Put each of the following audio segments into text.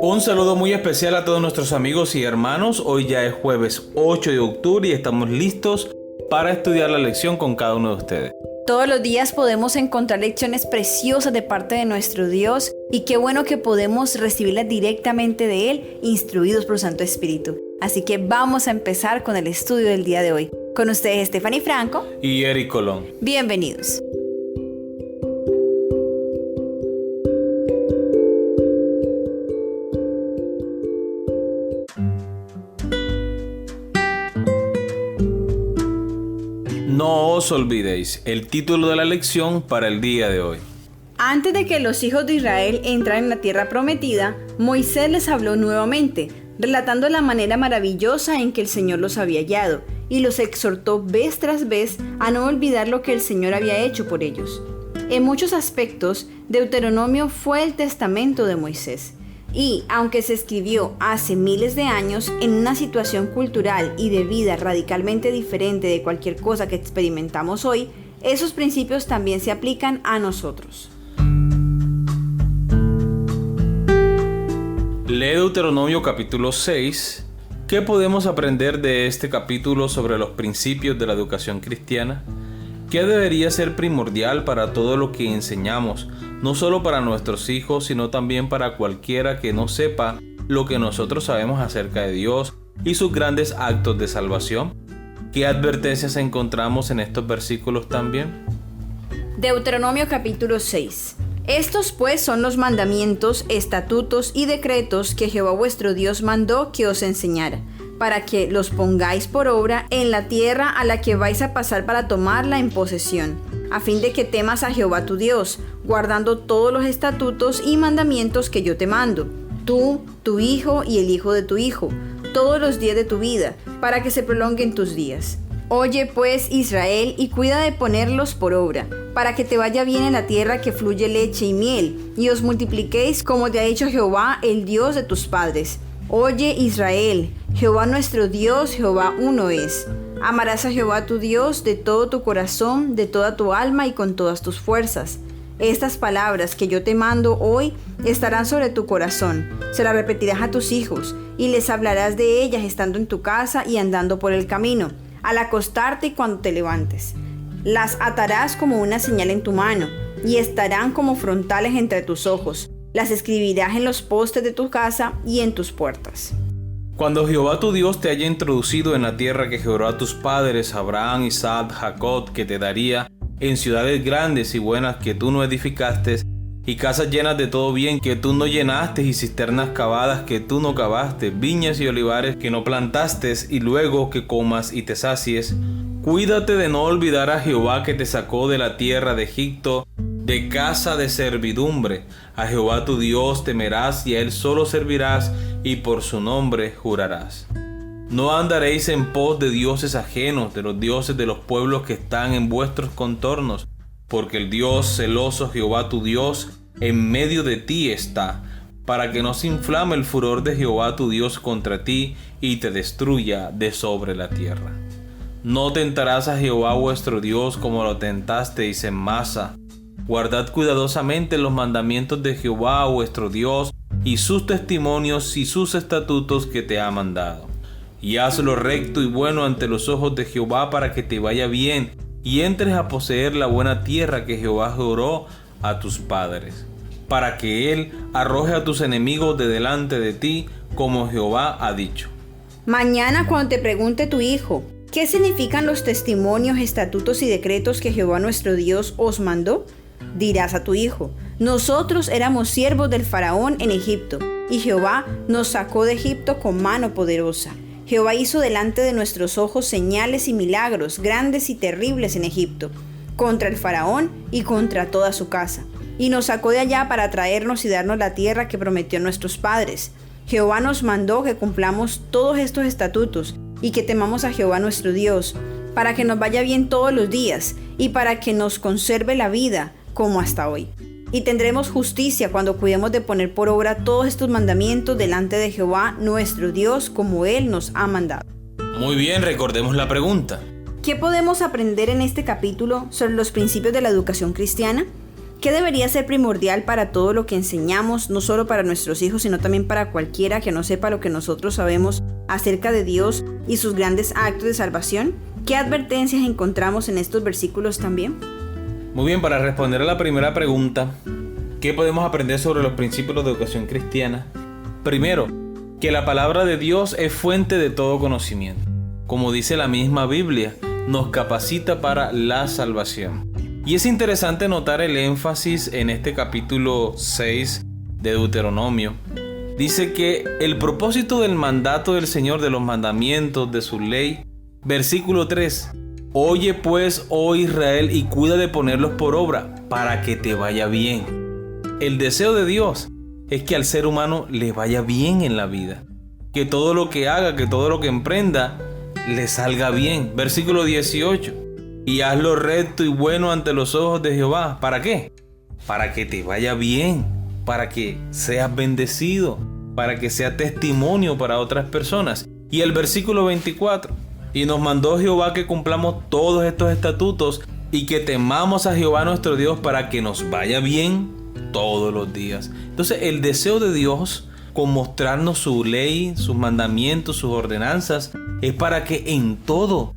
Un saludo muy especial a todos nuestros amigos y hermanos. Hoy ya es jueves 8 de octubre y estamos listos para estudiar la lección con cada uno de ustedes. Todos los días podemos encontrar lecciones preciosas de parte de nuestro Dios y qué bueno que podemos recibirlas directamente de Él, instruidos por Santo Espíritu. Así que vamos a empezar con el estudio del día de hoy. Con ustedes Stephanie Franco y Eric Colón. Bienvenidos. No os olvidéis el título de la lección para el día de hoy. Antes de que los hijos de Israel entraran en la tierra prometida, Moisés les habló nuevamente, relatando la manera maravillosa en que el Señor los había guiado, y los exhortó vez tras vez a no olvidar lo que el Señor había hecho por ellos. En muchos aspectos, Deuteronomio fue el testamento de Moisés. Y, aunque se escribió hace miles de años, en una situación cultural y de vida radicalmente diferente de cualquier cosa que experimentamos hoy, esos principios también se aplican a nosotros. Lee Deuteronomio capítulo 6. ¿Qué podemos aprender de este capítulo sobre los principios de la educación cristiana? ¿Qué debería ser primordial para todo lo que enseñamos, no solo para nuestros hijos, sino también para cualquiera que no sepa lo que nosotros sabemos acerca de Dios y sus grandes actos de salvación? ¿Qué advertencias encontramos en estos versículos también? Deuteronomio capítulo 6. Estos pues son los mandamientos, estatutos y decretos que Jehová vuestro Dios mandó que os enseñara, para que los pongáis por obra en la tierra a la que vais a pasar para tomarla en posesión, a fin de que temas a Jehová tu Dios, guardando todos los estatutos y mandamientos que yo te mando, tú, tu hijo y el hijo de tu hijo, todos los días de tu vida, para que se prolonguen tus días. Oye pues, Israel, y cuida de ponerlos por obra, para que te vaya bien en la tierra que fluye leche y miel, y os multipliquéis como te ha dicho Jehová, el Dios de tus padres. Oye, Israel, Jehová nuestro Dios, Jehová uno es. Amarás a Jehová tu Dios de todo tu corazón, de toda tu alma y con todas tus fuerzas. Estas palabras que yo te mando hoy estarán sobre tu corazón. Se las repetirás a tus hijos y les hablarás de ellas estando en tu casa y andando por el camino, al acostarte y cuando te levantes. Las atarás como una señal en tu mano y estarán como frontales entre tus ojos. Las escribirás en los postes de tu casa y en tus puertas. Cuando Jehová tu Dios te haya introducido en la tierra que juró a tus padres, Abraham, Isaac, Jacob, que te daría, en ciudades grandes y buenas que tú no edificaste, y casas llenas de todo bien que tú no llenaste, y cisternas cavadas que tú no cavaste, viñas y olivares que no plantaste, y luego que comas y te sacies, cuídate de no olvidar a Jehová que te sacó de la tierra de Egipto, de casa de servidumbre. A Jehová tu Dios temerás y a Él solo servirás y por su nombre jurarás. No andaréis en pos de dioses ajenos, de los dioses de los pueblos que están en vuestros contornos, porque el Dios celoso Jehová tu Dios en medio de ti está, para que no se inflame el furor de Jehová tu Dios contra ti y te destruya de sobre la tierra. No tentarás a Jehová vuestro Dios como lo tentasteis en Masa. Guardad cuidadosamente los mandamientos de Jehová vuestro Dios y sus testimonios y sus estatutos que te ha mandado. Y haz lo recto y bueno ante los ojos de Jehová para que te vaya bien y entres a poseer la buena tierra que Jehová juró a tus padres, para que Él arroje a tus enemigos de delante de ti, como Jehová ha dicho. Mañana cuando te pregunte tu hijo, ¿qué significan los testimonios, estatutos y decretos que Jehová nuestro Dios os mandó? Dirás a tu hijo, nosotros éramos siervos del faraón en Egipto, y Jehová nos sacó de Egipto con mano poderosa. Jehová hizo delante de nuestros ojos señales y milagros grandes y terribles en Egipto, contra el faraón y contra toda su casa. Y nos sacó de allá para traernos y darnos la tierra que prometió a nuestros padres. Jehová nos mandó que cumplamos todos estos estatutos y que temamos a Jehová nuestro Dios, para que nos vaya bien todos los días y para que nos conserve la vida como hasta hoy. Y tendremos justicia cuando cuidemos de poner por obra todos estos mandamientos delante de Jehová nuestro Dios, como Él nos ha mandado. Muy bien, recordemos la pregunta. ¿Qué podemos aprender en este capítulo sobre los principios de la educación cristiana? ¿Qué debería ser primordial para todo lo que enseñamos, no solo para nuestros hijos, sino también para cualquiera que no sepa lo que nosotros sabemos acerca de Dios y sus grandes actos de salvación? ¿Qué advertencias encontramos en estos versículos también? Muy bien, para responder a la primera pregunta, ¿qué podemos aprender sobre los principios de educación cristiana? Primero, que la palabra de Dios es fuente de todo conocimiento. Como dice la misma Biblia, nos capacita para la salvación. Y es interesante notar el énfasis en este capítulo 6 de Deuteronomio. Dice que el propósito del mandato del Señor, de los mandamientos, de su ley, versículo 3, oye pues, oh Israel, y cuida de ponerlos por obra, para que te vaya bien. El deseo de Dios es que al ser humano le vaya bien en la vida. Que todo lo que haga, que todo lo que emprenda, le salga bien. Versículo 18. Y hazlo recto y bueno ante los ojos de Jehová. ¿Para qué? Para que te vaya bien, para que seas bendecido, para que sea testimonio para otras personas. Y el versículo 24. Y nos mandó Jehová que cumplamos todos estos estatutos y que temamos a Jehová nuestro Dios para que nos vaya bien todos los días. Entonces el deseo de Dios con mostrarnos su ley, sus mandamientos, sus ordenanzas, es para que en todo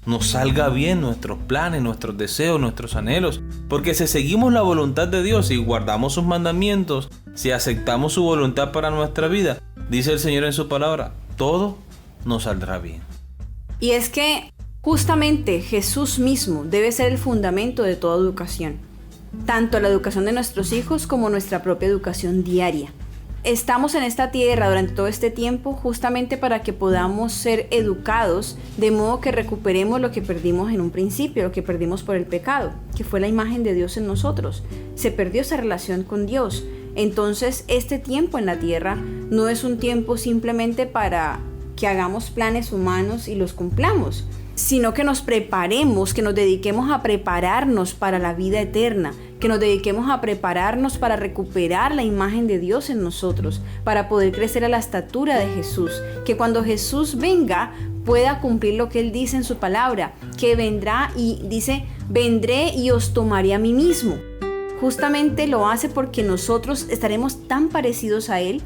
nos salga bien nuestros planes, nuestros deseos, nuestros anhelos. Porque si seguimos la voluntad de Dios y guardamos sus mandamientos, si aceptamos su voluntad para nuestra vida, dice el Señor en su palabra, todo nos saldrá bien. Y es que justamente Jesús mismo debe ser el fundamento de toda educación, tanto la educación de nuestros hijos como nuestra propia educación diaria. Estamos en esta tierra durante todo este tiempo justamente para que podamos ser educados de modo que recuperemos lo que perdimos en un principio, lo que perdimos por el pecado, que fue la imagen de Dios en nosotros. Se perdió esa relación con Dios. Entonces este tiempo en la tierra no es un tiempo simplemente para que hagamos planes humanos y los cumplamos, sino que nos preparemos, que nos dediquemos a prepararnos para la vida eterna, que nos dediquemos a prepararnos para recuperar la imagen de Dios en nosotros, para poder crecer a la estatura de Jesús, que cuando Jesús venga pueda cumplir lo que Él dice en su palabra, que vendrá y dice, vendré y os tomaré a mí mismo. Justamente lo hace porque nosotros estaremos tan parecidos a Él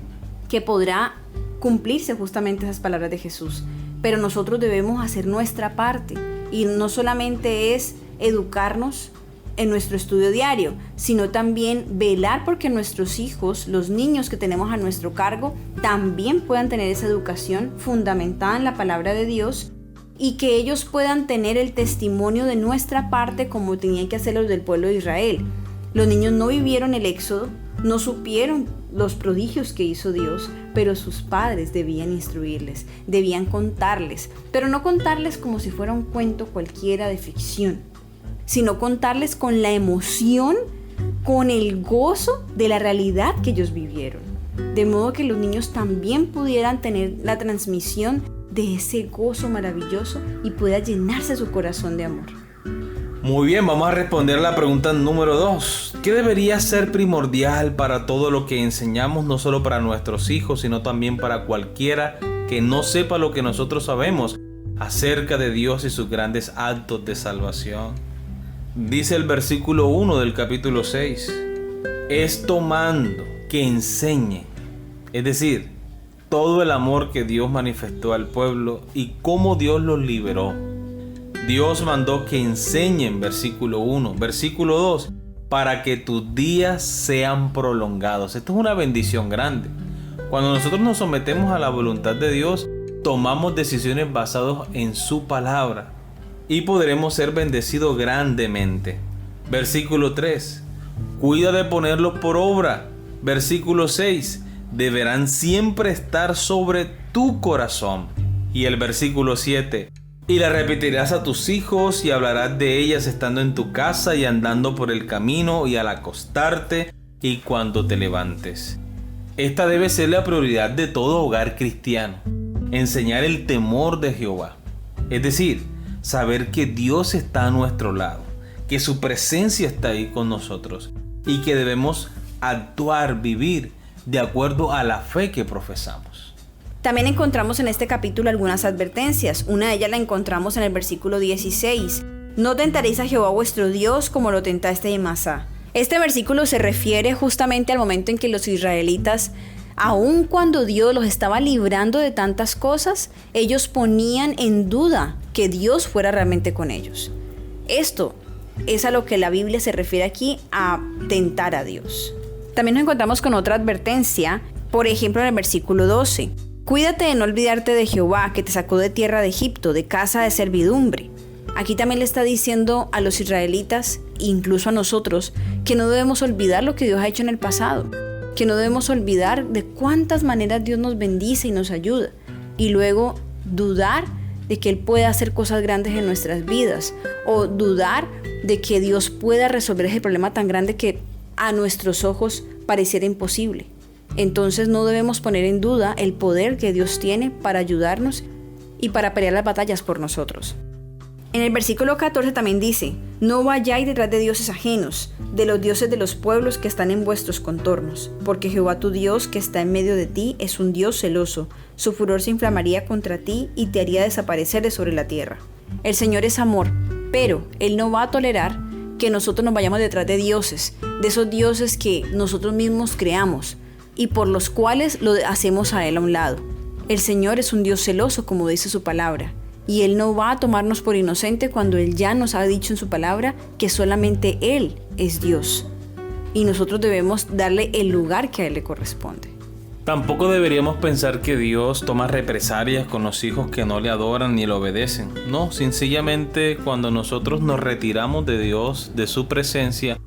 que podrá cumplirse justamente esas palabras de Jesús. Pero nosotros debemos hacer nuestra parte y no solamente es educarnos en nuestro estudio diario, sino también velar porque nuestros hijos, los niños que tenemos a nuestro cargo, también puedan tener esa educación fundamentada en la palabra de Dios y que ellos puedan tener el testimonio de nuestra parte como tenían que hacer los del pueblo de Israel. Los niños no vivieron el éxodo, no supieron los prodigios que hizo Dios, pero sus padres debían instruirles, debían contarles, pero no contarles como si fuera un cuento cualquiera de ficción, sino contarles con la emoción, con el gozo de la realidad que ellos vivieron, de modo que los niños también pudieran tener la transmisión de ese gozo maravilloso y pueda llenarse su corazón de amor. Muy bien, vamos a responder la pregunta número 2. ¿Qué debería ser primordial para todo lo que enseñamos, no solo para nuestros hijos, sino también para cualquiera que no sepa lo que nosotros sabemos acerca de Dios y sus grandes actos de salvación? Dice el versículo 1 del capítulo 6, es tomando que enseñe, es decir, todo el amor que Dios manifestó al pueblo y cómo Dios los liberó. Dios mandó que enseñen, versículo 1. Versículo 2, para que tus días sean prolongados. Esto es una bendición grande. Cuando nosotros nos sometemos a la voluntad de Dios, tomamos decisiones basadas en su palabra y podremos ser bendecidos grandemente. Versículo 3, cuida de ponerlos por obra. Versículo 6, deberán siempre estar sobre tu corazón. Y el versículo 7, y la repetirás a tus hijos y hablarás de ellas estando en tu casa y andando por el camino y al acostarte y cuando te levantes. Esta debe ser la prioridad de todo hogar cristiano. Enseñar el temor de Jehová. Es decir, saber que Dios está a nuestro lado, que su presencia está ahí con nosotros y que debemos actuar, vivir de acuerdo a la fe que profesamos. También encontramos en este capítulo algunas advertencias. Una de ellas la encontramos en el versículo 16. No tentaréis a Jehová vuestro Dios como lo tentaste en Masá. Este versículo se refiere justamente al momento en que los israelitas, aun cuando Dios los estaba librando de tantas cosas, ellos ponían en duda que Dios fuera realmente con ellos. Esto es a lo que la Biblia se refiere aquí, a tentar a Dios. También nos encontramos con otra advertencia, por ejemplo en el versículo 12. Cuídate de no olvidarte de Jehová, que te sacó de tierra de Egipto, de casa de servidumbre. Aquí también le está diciendo a los israelitas, incluso a nosotros, que no debemos olvidar lo que Dios ha hecho en el pasado, que no debemos olvidar de cuántas maneras Dios nos bendice y nos ayuda, y luego dudar de que Él pueda hacer cosas grandes en nuestras vidas, o dudar de que Dios pueda resolver ese problema tan grande que a nuestros ojos pareciera imposible. Entonces no debemos poner en duda el poder que Dios tiene para ayudarnos y para pelear las batallas por nosotros. En el versículo 14 también dice: no vayáis detrás de dioses ajenos, de los dioses de los pueblos que están en vuestros contornos, porque Jehová tu Dios que está en medio de ti es un Dios celoso, su furor se inflamaría contra ti y te haría desaparecer de sobre la tierra. El Señor es amor, pero Él no va a tolerar que nosotros nos vayamos detrás de dioses, de esos dioses que nosotros mismos creamos y por los cuales lo hacemos a Él a un lado. El Señor es un Dios celoso, como dice su palabra, y Él no va a tomarnos por inocente cuando Él ya nos ha dicho en su palabra que solamente Él es Dios, y nosotros debemos darle el lugar que a Él le corresponde. Tampoco deberíamos pensar que Dios toma represalias con los hijos que no le adoran ni le obedecen. No, sencillamente cuando nosotros nos retiramos de Dios, de su presencia,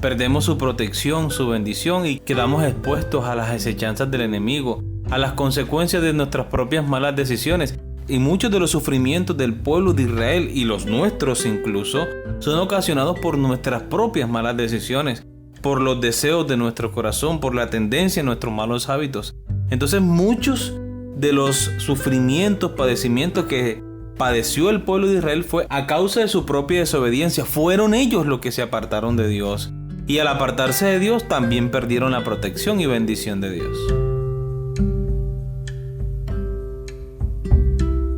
perdemos su protección, su bendición y quedamos expuestos a las acechanzas del enemigo, a las consecuencias de nuestras propias malas decisiones. Y muchos de los sufrimientos del pueblo de Israel y los nuestros incluso son ocasionados por nuestras propias malas decisiones, por los deseos de nuestro corazón, por la tendencia a nuestros malos hábitos. Entonces muchos de los sufrimientos, padecimientos que padeció el pueblo de Israel fue a causa de su propia desobediencia. Fueron ellos los que se apartaron de Dios. Y al apartarse de Dios también perdieron la protección y bendición de Dios.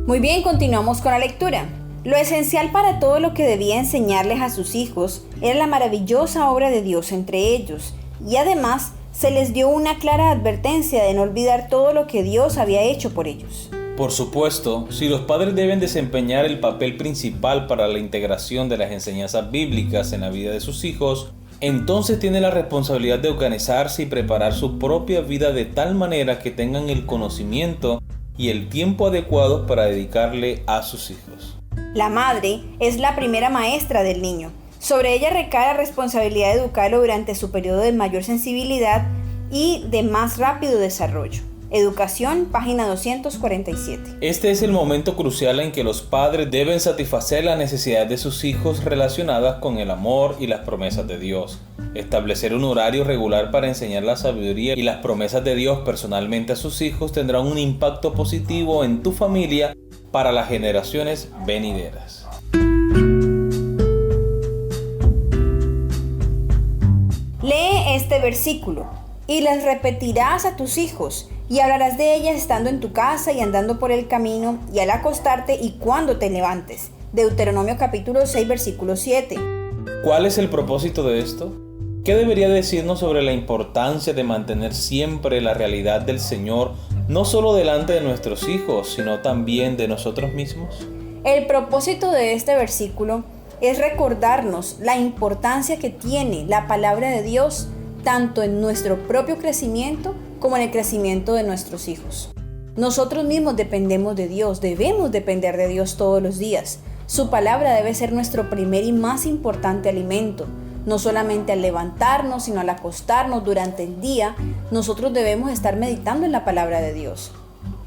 Muy bien, continuamos con la lectura. Lo esencial para todo lo que debía enseñarles a sus hijos era la maravillosa obra de Dios entre ellos, y además se les dio una clara advertencia de no olvidar todo lo que Dios había hecho por ellos. Por supuesto, si los padres deben desempeñar el papel principal para la integración de las enseñanzas bíblicas en la vida de sus hijos, entonces tienen la responsabilidad de organizarse y preparar su propia vida de tal manera que tengan el conocimiento y el tiempo adecuados para dedicarle a sus hijos. La madre es la primera maestra del niño. Sobre ella recae la responsabilidad de educarlo durante su periodo de mayor sensibilidad y de más rápido desarrollo. Educación, página 247. Este es el momento crucial en que los padres deben satisfacer las necesidades de sus hijos relacionadas con el amor y las promesas de Dios. Establecer un horario regular para enseñar la sabiduría y las promesas de Dios personalmente a sus hijos tendrá un impacto positivo en tu familia para las generaciones venideras. Lee este versículo: y las repetirás a tus hijos, y hablarás de ellas estando en tu casa y andando por el camino, y al acostarte y cuando te levantes. Deuteronomio capítulo 6, versículo 7. ¿Cuál es el propósito de esto? ¿Qué debería decirnos sobre la importancia de mantener siempre la realidad del Señor, no solo delante de nuestros hijos, sino también de nosotros mismos? El propósito de este versículo es recordarnos la importancia que tiene la palabra de Dios tanto en nuestro propio crecimiento como en el crecimiento de nuestros hijos. Nosotros mismos dependemos de Dios, debemos depender de Dios todos los días. Su palabra debe ser nuestro primer y más importante alimento. No solamente al levantarnos, sino al acostarnos durante el día, nosotros debemos estar meditando en la palabra de Dios.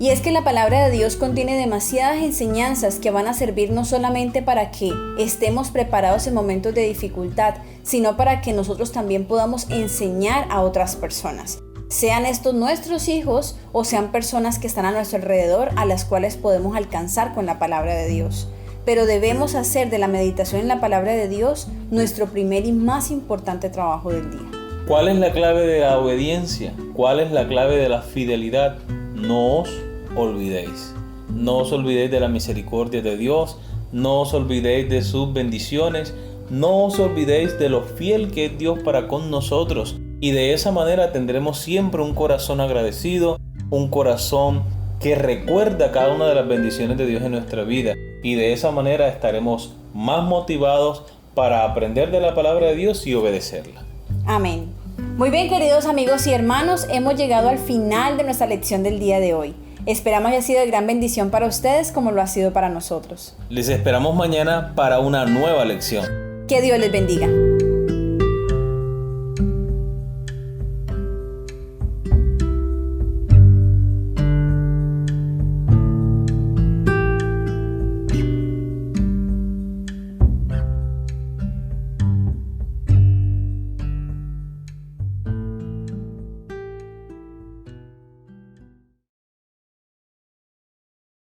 Y es que la palabra de Dios contiene demasiadas enseñanzas que van a servir no solamente para que estemos preparados en momentos de dificultad, sino para que nosotros también podamos enseñar a otras personas. Sean estos nuestros hijos o sean personas que están a nuestro alrededor a las cuales podemos alcanzar con la palabra de Dios. Pero debemos hacer de la meditación en la palabra de Dios nuestro primer y más importante trabajo del día. ¿Cuál es la clave de la obediencia? ¿Cuál es la clave de la fidelidad? No os olvidéis. No os olvidéis de la misericordia de Dios. No os olvidéis de sus bendiciones. no os olvidéis de lo fiel que es Dios para con nosotros, y de esa manera tendremos siempre un corazón agradecido, un corazón que recuerda cada una de las bendiciones de Dios en nuestra vida, y de esa manera estaremos más motivados para aprender de la palabra de Dios y obedecerla. Amén. Muy bien, queridos amigos y hermanos, hemos llegado al final de nuestra lección del día de hoy. Esperamos haya sido de gran bendición para ustedes como lo ha sido para nosotros. Les esperamos mañana para una nueva lección. Que Dios les bendiga.